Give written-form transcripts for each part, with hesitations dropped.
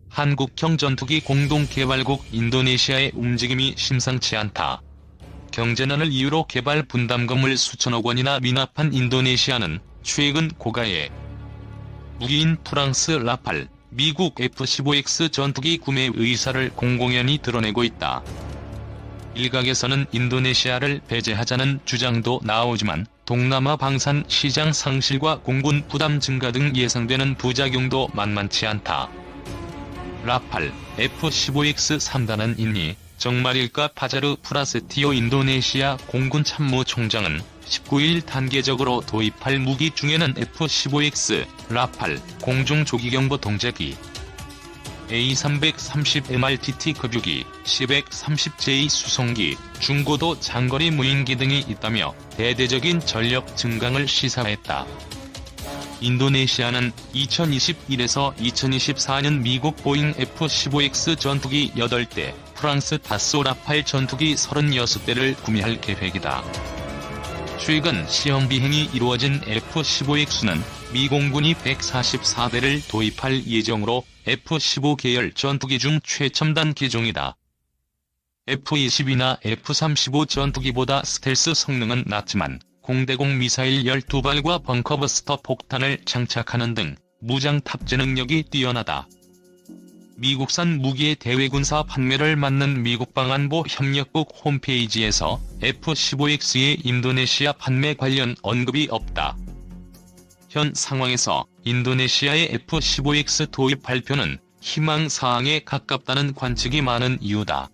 한국형 전투기 공동개발국 인도네시아의 움직임이 심상치 않다. 경제난을 이유로 개발 분담금을 수천억 원이나 미납한 인도네시아는 최근 고가의 무기인 프랑스 라팔, 미국 F-15X 전투기 구매 의사를 공공연히 드러내고 있다. 일각에서는 인도네시아를 배제하자는 주장도 나오지만 동남아 방산 시장 상실과 공군 부담 증가 등 예상되는 부작용도 만만치 않다. 라팔, F-15X 3단은 있니? 정말일까? 파자르 프라세티오 인도네시아 공군 참모총장은 19일 단계적으로 도입할 무기 중에는 F-15X, 라팔, 공중조기경보 동제기, A330MRTT 급유기, C-130J 수송기, 중고도 장거리 무인기 등이 있다며 대대적인 전력 증강을 시사했다. 인도네시아는 2021에서 2024년 미국 보잉 F-15X 전투기 8대, 프랑스 다소 라팔 전투기 36대를 구매할 계획이다. 최근 시험 비행이 이루어진 F-15X는 미 공군이 144대를 도입할 예정으로 F-15 계열 전투기 중 최첨단 기종이다. F-22나 F-35 전투기보다 스텔스 성능은 낮지만 공대공 미사일 12발과 벙커버스터 폭탄을 장착하는 등 무장 탑재 능력이 뛰어나다. 미국산 무기의 대외군사 판매를 막는 미국방안보 협력국 홈페이지에서 F-15X의 인도네시아 판매 관련 언급이 없다. 현 상황에서 인도네시아의 F-15X 도입 발표는 희망사항에 가깝다는 관측이 많은 이유다.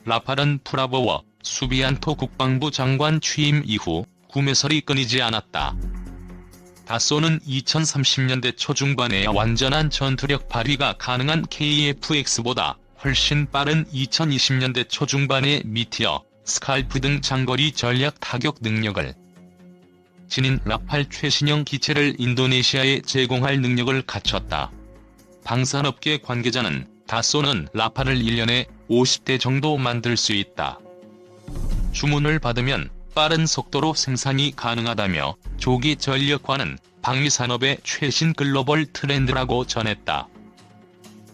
라팔은 프라보워 수비안토 국방부 장관 취임 이후 구매설이 끊이지 않았다. 다소는 2030년대 초중반에 완전한 전투력 발휘가 가능한 KF-X보다 훨씬 빠른 2020년대 초중반의 미티어, 스칼프 등 장거리 전략 타격 능력을 지닌 라팔 최신형 기체를 인도네시아에 제공할 능력을 갖췄다. 방산업계 관계자는 다소는 라팔을 1년에 50대 정도 만들 수 있다. 주문을 받으면 빠른 속도로 생산이 가능하다며 조기 전력화는 방위산업의 최신 글로벌 트렌드라고 전했다.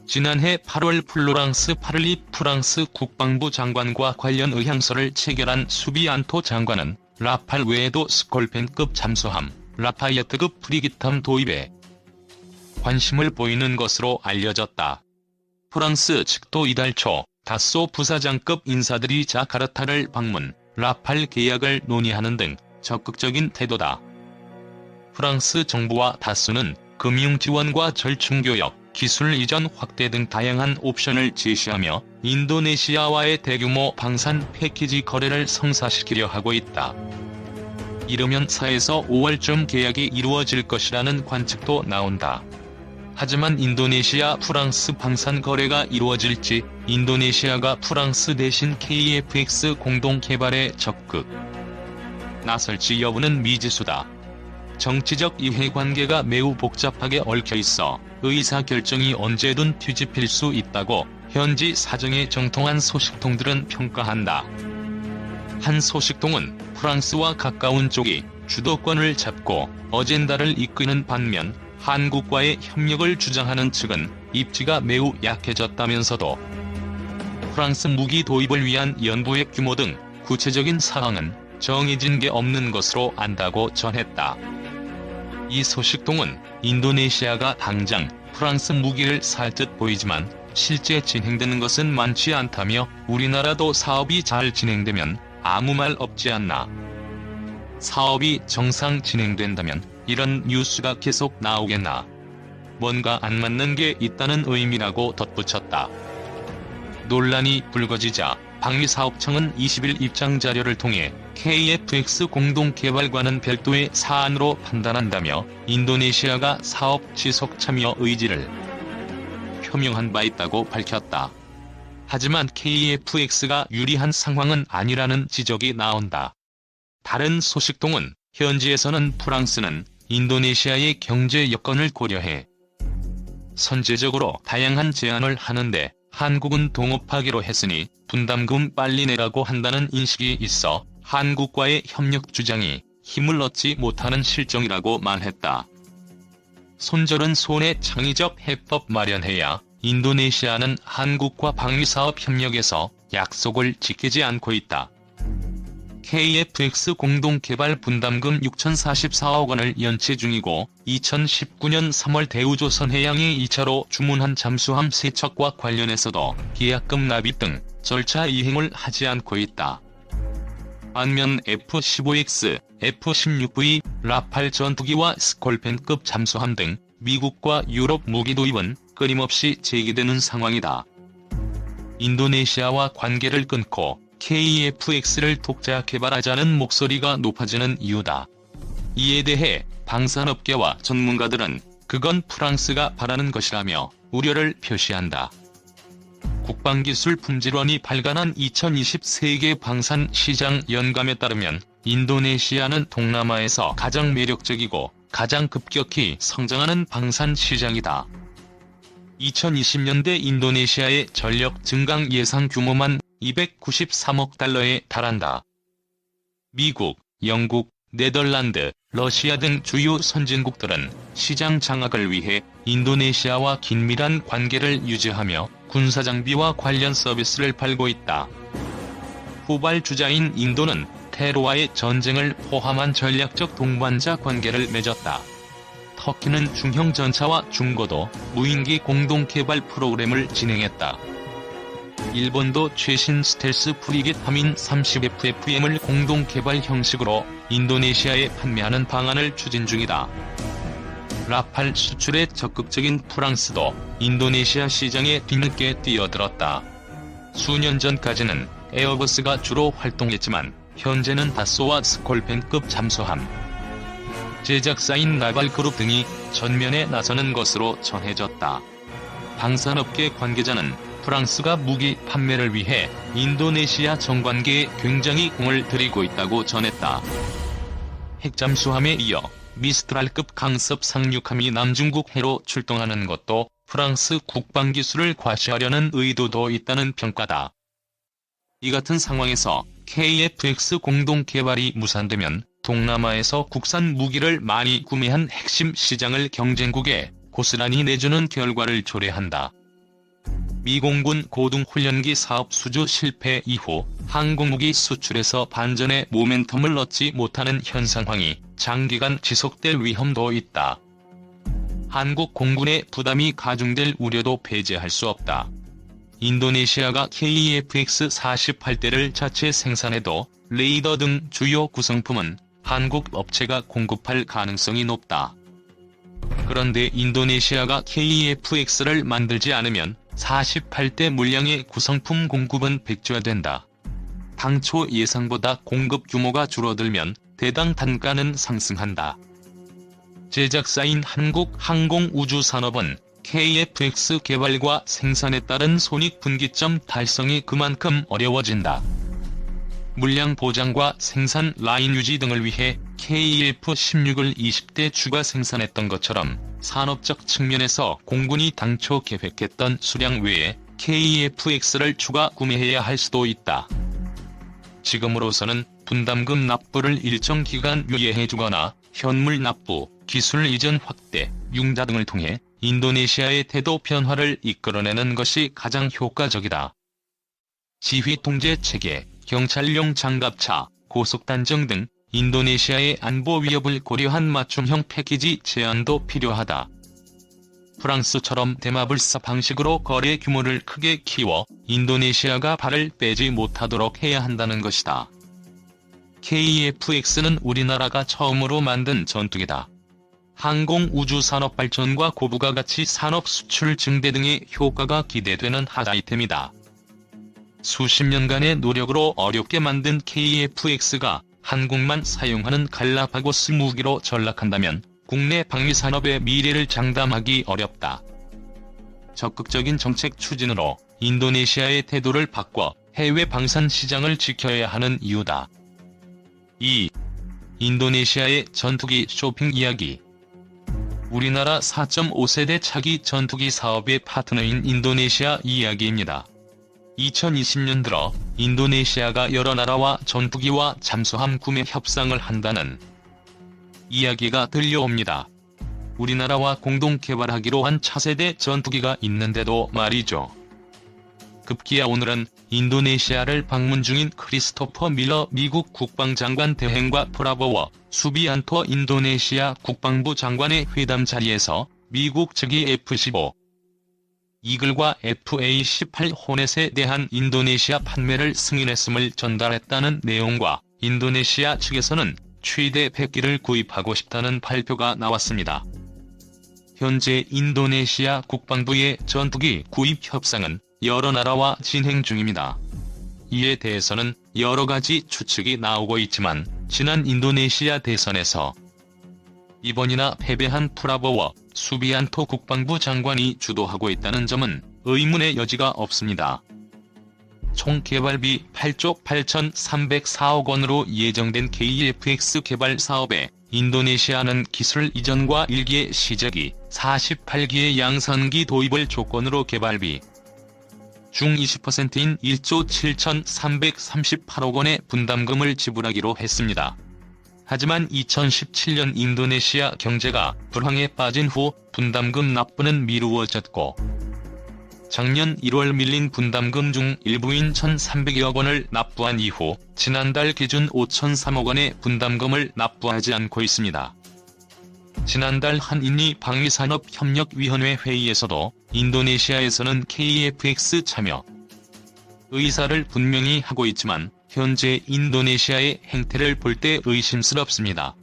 지난해 8월 플로랑스 파를리 프랑스 국방부 장관과 관련 의향서를 체결한 수비안토 장관은 라팔 외에도 스콜펜급 잠수함, 라파이어트급 프리기탐 도입에 관심을 보이는 것으로 알려졌다. 프랑스 측도 이달 초 다소 부사장급 인사들이 자카르타를 방문, 라팔 계약을 논의하는 등 적극적인 태도다. 프랑스 정부와 다소는 금융 지원과 절충교역, 기술 이전 확대 등 다양한 옵션을 제시하며 인도네시아와의 대규모 방산 패키지 거래를 성사시키려 하고 있다. 이르면 4에서 5월쯤 계약이 이루어질 것이라는 관측도 나온다. 하지만 인도네시아 프랑스 방산 거래가 이루어질지, 인도네시아가 프랑스 대신 KF-X 공동 개발에 적극 나설지 여부는 미지수다. 정치적 이해관계가 매우 복잡하게 얽혀있어 의사결정이 언제든 뒤집힐 수 있다고 현지 사정에 정통한 소식통들은 평가한다. 한 소식통은 프랑스와 가까운 쪽이 주도권을 잡고 어젠다를 이끄는 반면 한국과의 협력을 주장하는 측은 입지가 매우 약해졌다면서도 프랑스 무기 도입을 위한 연구의 규모 등 구체적인 사항은 정해진 게 없는 것으로 안다고 전했다. 이 소식통은 인도네시아가 당장 프랑스 무기를 살 듯 보이지만 실제 진행되는 것은 많지 않다며 우리나라도 사업이 잘 진행되면 아무 말 없지 않나. 사업이 정상 진행된다면 이런 뉴스가 계속 나오겠나. 뭔가 안 맞는 게 있다는 의미라고 덧붙였다. 논란이 불거지자 방위사업청은 20일 입장자료를 통해 KF-X 공동개발과는 별도의 사안으로 판단한다며 인도네시아가 사업 지속 참여 의지를 표명한 바 있다고 밝혔다. 하지만 KF-X가 유리한 상황은 아니라는 지적이 나온다. 다른 소식통은 현지에서는 프랑스는 인도네시아의 경제 여건을 고려해 선제적으로 다양한 제안을 하는데 한국은 동업하기로 했으니 분담금 빨리 내라고 한다는 인식이 있어 한국과의 협력 주장이 힘을 얻지 못하는 실정이라고 말했다. 손절은 손에 창의적 해법 마련해야 인도네시아는 한국과 방위사업 협력에서 약속을 지키지 않고 있다. KF-X 공동개발 분담금 6,044억 원을 연체 중이고 2019년 3월 대우조선해양이 2차로 주문한 잠수함 세척과 관련해서도 계약금 납입 등 절차 이행을 하지 않고 있다. 반면 F-15X, F-16V, 라팔 전투기와 스콜펜급 잠수함 등 미국과 유럽 무기 도입은 끊임없이 제기되는 상황이다. 인도네시아와 관계를 끊고 KF-X를 독자 개발하자는 목소리가 높아지는 이유다. 이에 대해 방산업계와 전문가들은 그건 프랑스가 바라는 것이라며 우려를 표시한다. 국방기술품질원이 발간한 2020 세계 방산 시장 연감에 따르면 인도네시아는 동남아에서 가장 매력적이고 가장 급격히 성장하는 방산 시장이다. 2020년대 인도네시아의 전력 증강 예상 규모만 293억 달러에 달한다. 미국, 영국, 네덜란드, 러시아 등 주요 선진국들은 시장 장악을 위해 인도네시아와 긴밀한 관계를 유지하며 군사장비와 관련 서비스를 팔고 있다. 후발주자인 인도는 테러와의 전쟁을 포함한 전략적 동반자 관계를 맺었다. 터키는 중형 전차와 중고도 무인기 공동개발 프로그램을 진행했다. 일본도 최신 스텔스 프리게트 하민 30FFM을 공동개발 형식으로 인도네시아에 판매하는 방안을 추진 중이다. 라팔 수출에 적극적인 프랑스도 인도네시아 시장에 뒤늦게 뛰어들었다. 수년 전까지는 에어버스가 주로 활동했지만 현재는 다쏘와 스콜펜급 잠수함 제작사인 나발그룹 등이 전면에 나서는 것으로 전해졌다. 방산업계 관계자는 프랑스가 무기 판매를 위해 인도네시아 정관계에 굉장히 공을 들이고 있다고 전했다. 핵잠수함에 이어 미스트랄급 강습 상륙함이 남중국 해로 출동하는 것도 프랑스 국방기술을 과시하려는 의도도 있다는 평가다. 이 같은 상황에서 KF-X 공동개발이 무산되면 동남아에서 국산 무기를 많이 구매한 핵심 시장을 경쟁국에 고스란히 내주는 결과를 초래한다. 미 공군 고등훈련기 사업 수주 실패 이후 항공무기 수출에서 반전의 모멘텀을 얻지 못하는 현 상황이 장기간 지속될 위험도 있다. 한국 공군의 부담이 가중될 우려도 배제할 수 없다. 인도네시아가 KF-X 48대를 자체 생산해도 레이더 등 주요 구성품은 한국 업체가 공급할 가능성이 높다. 그런데 인도네시아가 KF-X를 만들지 않으면 48대 물량의 구성품 공급은 백지화된다. 당초 예상보다 공급 규모가 줄어들면 대당 단가는 상승한다. 제작사인 한국항공우주산업은 KF-X 개발과 생산에 따른 손익분기점 달성이 그만큼 어려워진다. 물량 보장과 생산 라인 유지 등을 위해 KF-16을 20대 추가 생산했던 것처럼 산업적 측면에서 공군이 당초 계획했던 수량 외에 KF-X를 추가 구매해야 할 수도 있다. 지금으로서는 분담금 납부를 일정 기간 유예해주거나 현물 납부, 기술 이전 확대, 융자 등을 통해 인도네시아의 태도 변화를 이끌어내는 것이 가장 효과적이다. 지휘 통제 체계, 경찰용 장갑차, 고속단정 등 인도네시아의 안보 위협을 고려한 맞춤형 패키지 제안도 필요하다. 프랑스처럼 대마불사 방식으로 거래 규모를 크게 키워 인도네시아가 발을 빼지 못하도록 해야 한다는 것이다. KF-X는 우리나라가 처음으로 만든 전투기다. 항공우주산업 발전과 고부가가치 산업 수출 증대 등의 효과가 기대되는 핫 아이템이다. 수십 년간의 노력으로 어렵게 만든 KF-X가 한국만 사용하는 갈라파고스 무기로 전락한다면 국내 방위산업의 미래를 장담하기 어렵다. 적극적인 정책 추진으로 인도네시아의 태도를 바꿔 해외 방산 시장을 지켜야 하는 이유다. 2. 인도네시아의 전투기 쇼핑 이야기. 우리나라 4.5세대 차기 전투기 사업의 파트너인 인도네시아 이야기입니다. 2020년 들어 인도네시아가 여러 나라와 전투기와 잠수함 구매 협상을 한다는 이야기가 들려옵니다. 우리나라와 공동 개발하기로 한 차세대 전투기가 있는데도 말이죠. 급기야 오늘은 인도네시아를 방문 중인 크리스토퍼 밀러 미국 국방장관 대행과 프라보워 수비안토 인도네시아 국방부 장관의 회담 자리에서 미국 측이 F-15 이글과 FA-18 호넷에 대한 인도네시아 판매를 승인했음을 전달했다는 내용과 인도네시아 측에서는 최대 100기를 구입하고 싶다는 발표가 나왔습니다. 현재 인도네시아 국방부의 전투기 구입 협상은 여러 나라와 진행 중입니다. 이에 대해서는 여러 가지 추측이 나오고 있지만 지난 인도네시아 대선에서 이번이나 패배한 프라보워 수비안토 국방부 장관이 주도하고 있다는 점은 의문의 여지가 없습니다. 총 개발비 8조 8,304억 원으로 예정된 KF-X 개발 사업에 인도네시아는 기술 이전과 1기의 시제기, 48기의 양산기 도입을 조건으로 개발비 중 20%인 1조 7,338억 원의 분담금을 지불하기로 했습니다. 하지만 2017년 인도네시아 경제가 불황에 빠진 후 분담금 납부는 미루어졌고 작년 1월 밀린 분담금 중 일부인 1,300여 원을 납부한 이후 지난달 기준 5,003억 원의 분담금을 납부하지 않고 있습니다. 지난달 한인리 방위산업협력위원회 회의에서도 인도네시아에서는 KF-X 참여 의사를 분명히 하고 있지만 현재 인도네시아의 행태를 볼 때 의심스럽습니다.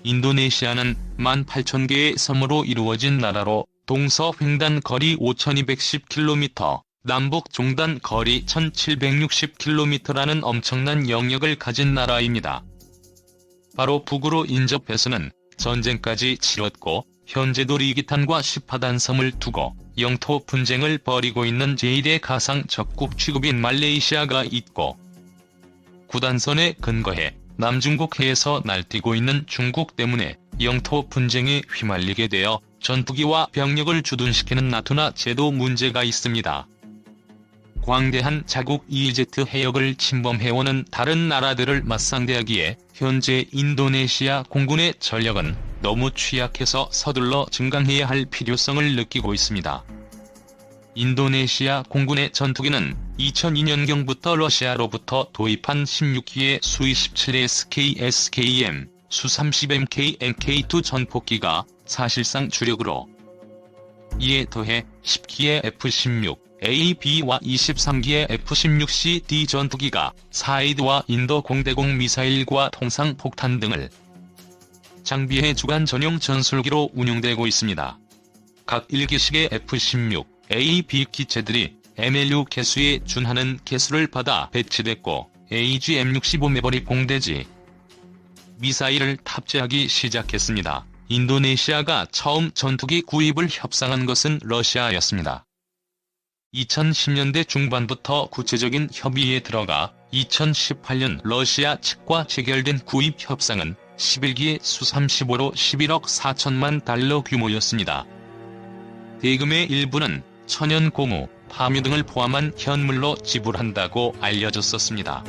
인도네시아는 18,000개의 섬으로 이루어진 나라로 동서 횡단 거리 5,210km, 남북 종단 거리 1,760km라는 엄청난 영역을 가진 나라입니다. 바로 북으로 인접해서는 전쟁까지 치렀고 현재도 리기탄과 시파단 섬을 두고 영토 분쟁을 벌이고 있는 제1의 가상 적국 취급인 말레이시아가 있고 구단선에 근거해 남중국해에서 날뛰고 있는 중국 때문에 영토 분쟁에 휘말리게 되어 전투기와 병력을 주둔시키는 나토나 제도 문제가 있습니다. 광대한 자국 EEZ 해역을 침범해오는 다른 나라들을 맞상대하기에 현재 인도네시아 공군의 전력은 너무 취약해서 서둘러 증강해야 할 필요성을 느끼고 있습니다. 인도네시아 공군의 전투기는 2002년경부터 러시아로부터 도입한 16기의 수-27 SK-SKM, 수-30MK MK2 전폭기가 사실상 주력으로 이에 더해 10기의 F-16, AB와 23기의 F-16CD 전투기가 사이드와 인도 공대공 미사일과 통상폭탄 등을 장비해 주간 전용 전술기로 운용되고 있습니다. 각 1기씩의 F-16, AB 기체들이 MLU 개수에 준하는 개수를 받아 배치됐고 AGM-65 매버릭 공대지 미사일을 탑재하기 시작했습니다. 인도네시아가 처음 전투기 구입을 협상한 것은 러시아였습니다. 2010년대 중반부터 구체적인 협의에 들어가 2018년 러시아 측과 체결된 구입 협상은 11기의 수-35로 11억 4천만 달러 규모였습니다. 대금의 일부는 천연 고무, 파묘 등을 포함한 현물로 지불한다고 알려졌었습니다.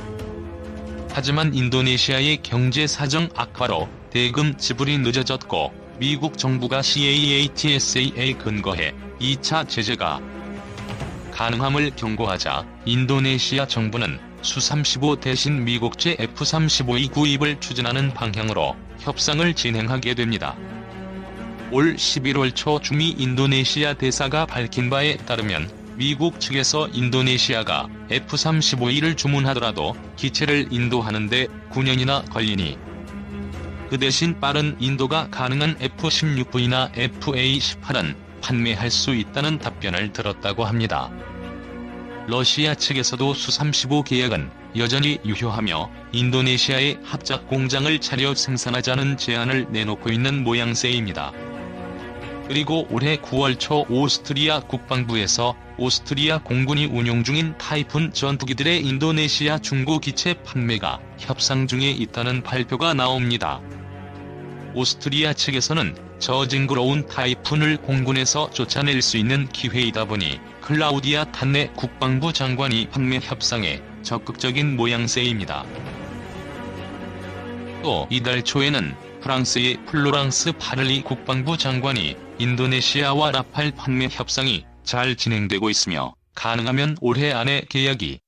하지만 인도네시아의 경제 사정 악화로 대금 지불이 늦어졌고 미국 정부가 CAATSA에 근거해 2차 제재가 가능함을 경고하자 인도네시아 정부는 수-35 대신 미국제 F-35E 구입을 추진하는 방향으로 협상을 진행하게 됩니다. 올 11월 초 주미 인도네시아 대사가 밝힌 바에 따르면 미국 측에서 인도네시아가 F-35E를 주문하더라도 기체를 인도하는 데 9년이나 걸리니 그 대신 빠른 인도가 가능한 F-16V나 FA-18은 판매할 수 있다는 답변을 들었다고 합니다. 러시아 측에서도 수-35 계약은 여전히 유효하며 인도네시아에 합작 공장을 차려 생산하자는 제안을 내놓고 있는 모양새입니다. 그리고 올해 9월 초 오스트리아 국방부에서 오스트리아 공군이 운용 중인 타이푼 전투기들의 인도네시아 중고 기체 판매가 협상 중에 있다는 발표가 나옵니다. 오스트리아 측에서는 저 징그러운 타이푼을 공군에서 쫓아낼 수 있는 기회이다 보니 클라우디아 탄네 국방부 장관이 판매 협상에 적극적인 모양새입니다. 또 이달 초에는 프랑스의 플로랑스 파를리 국방부 장관이 인도네시아와 라팔 판매 협상이 잘 진행되고 있으며 가능하면 올해 안에 계약이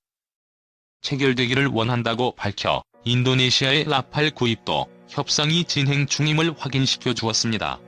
체결되기를 원한다고 밝혀 인도네시아의 라팔 구입도 협상이 진행 중임을 확인시켜 주었습니다.